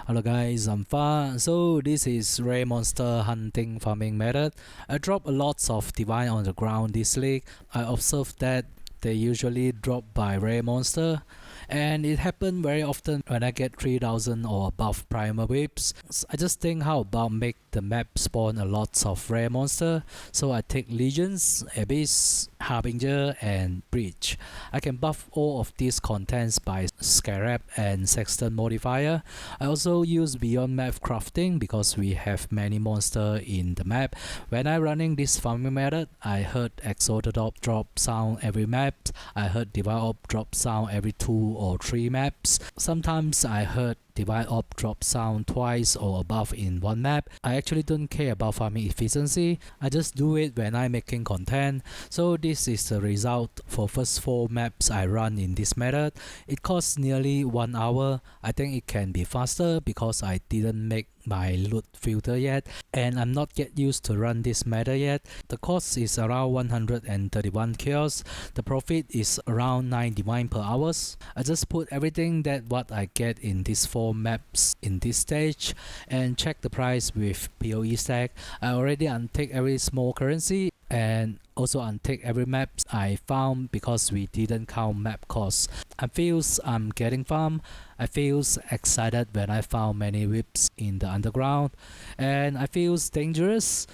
Hello guys, I'm Fa. So this is rare monster hunting farming method. I drop a lots of divine on the ground this league. I observed that they usually drop by rare monster, and it happened very often when I get 3000 or above primer whips. I just think how about make the map spawn a lots of rare monster. So I take legions, abyss, harbinger and breach. I can buff all of these contents by scarab and sexton modifier. I also use beyond map crafting because we have many monster in the map. When I running this farming method, I heard exalted orb drop sound every map. I heard divine orb drop sound every 2 or 3 maps. Sometimes I heard divine orb drop sound twice or above in one map. I actually don't care about farming efficiency. I just do it when I'm making content. So this is the result for first 4 maps I run in this method. It costs nearly 1 hour. I think it can be faster because I didn't make my loot filter yet, and I'm not get used to run this method yet. The cost is around 131 chaos. The profit is around 9 divine per hours. I just put everything that what I get in these 4 maps in this stage and check the price with POE stack. I already untick every small currency and also untick every map I found because we didn't count map costs. I feels I'm getting farm. I feels excited when I found many whips in the underground, and I feels dangerous.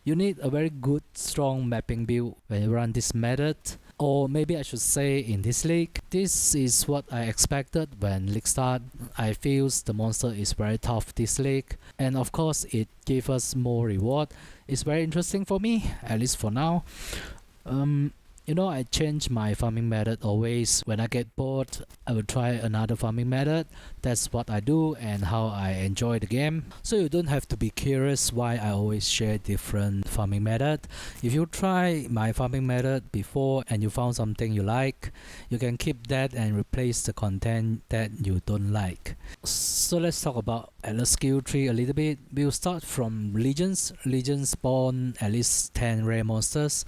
You need a very good strong mapping build when you run this method, or maybe I should say in this league. This is what I expected when league start. I feels the monster is very tough this league, and of course it gives us more reward. It's very interesting for me, at least for now. I change my farming method always. When I get bored, I will try another farming method. That's what I do and how I enjoy the game. So you don't have to be curious why I always share different farming method. If you try my farming method before and you found something you like, you can keep that and replace the content that you don't like. So let's talk about Atlas skill tree a little bit. We'll start from legions. Legions spawn at least 10 rare monsters.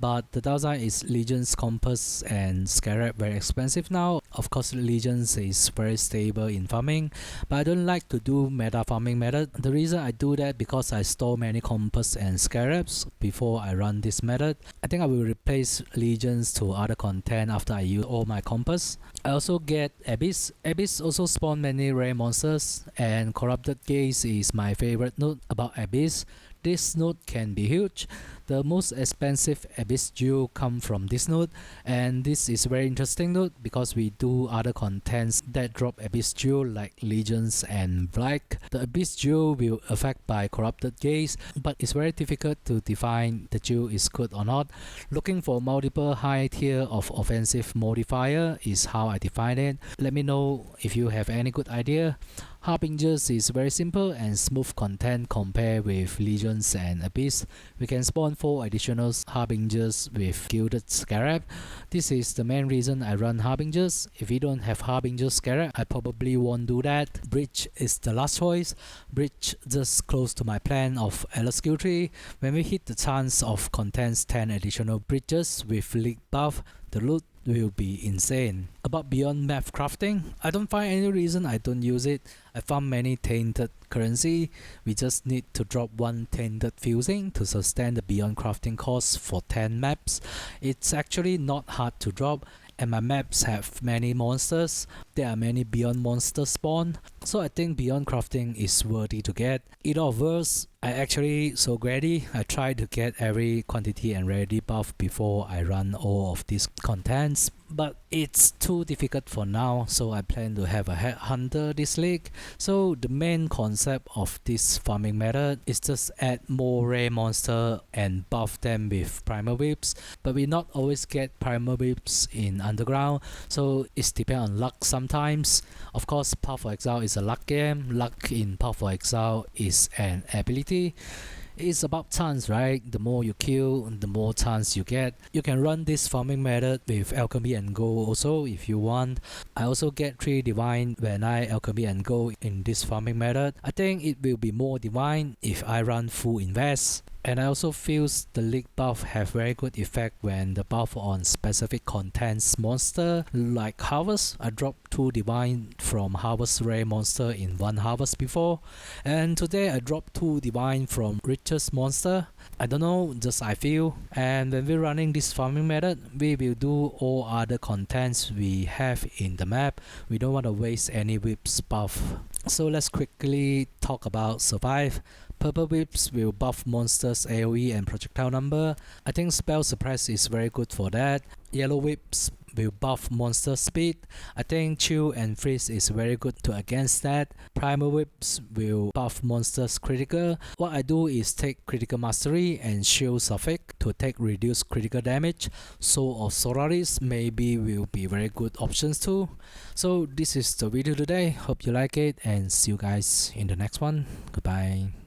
But the downside is Legion's Compass and Scarab very expensive now. Of course, Legion's is very stable in farming, but I don't like to do meta farming method. The reason I do that because I store many Compass and Scarabs before I run this method. I think I will replace Legions to other content after I use all my Compass. I also get Abyss. Abyss also spawn many rare monsters, and Corrupted Gaze is my favorite node about Abyss. This node can be huge. The most expensive Abyss Jewel come from this node, and this is very interesting node because we do other contents that drop Abyss Jewel like Legions and Black. The Abyss Jewel will affect by Corrupted Gaze, but it's very difficult to define the jewel is good or not. Looking for multiple high tier of offensive modifier is how I define it. Let me know if you have any good idea. Harbingers is very simple and smooth content compared with Legions and Abyss. We can spawn 4 additional Harbingers with Gilded Scarab. This is the main reason I run Harbingers. If you don't have Harbinger Scarab, I probably won't do that. Bridge is the last choice. Bridge just close to my plan of Atlas skill tree. When we hit the chance of contains 10 additional bridges with league buff, the loot will be insane. About beyond map crafting, I don't find any reason I don't use it. I found many tainted currency. We just need to drop 1 tainted fusing to sustain the beyond crafting cost for 10 maps. It's actually not hard to drop, and my maps have many monsters. There are many beyond monster spawn, so I think beyond crafting is worthy to get. Either of us, I actually so greedy. I try to get every quantity and rarity buff before I run all of these contents, but it's too difficult for now, so I plan to have a headhunter this league. So the main concept of this farming method is just add more rare monster and buff them with primal whips, but we not always get primal whips in underground, so it's depend on luck sometimes. Of course, Path of Exile is a luck game. Luck in Path of Exile is an ability. It's about chance, right? The more you kill, the more chance you get. You can run this farming method with alchemy and gold also if you want. I also get 3 divine when I alchemy and gold in this farming method. I think it will be more divine if I run full invest. And I also feel the leak buff have very good effect when the buff on specific contents monster like Harvest. I dropped 2 Divine from Harvest rare monster in one Harvest before, and today I dropped 2 Divine from Richest monster. I don't know, just I feel. And when we're running this farming method, we will do all other contents we have in the map. We don't want to waste any whips buff. So let's quickly talk about survive. Purple whips will buff monsters AoE and projectile number. I think spell suppress is very good for that. Yellow whips will buff monster speed. I think chill and freeze is very good to against that. Primal whips will buff monsters critical. What I do is take critical mastery and shield suffix to take reduced critical damage. Soul of Solaris maybe will be very good options too. So this is the video today. Hope you like it and see you guys in the next one. Goodbye.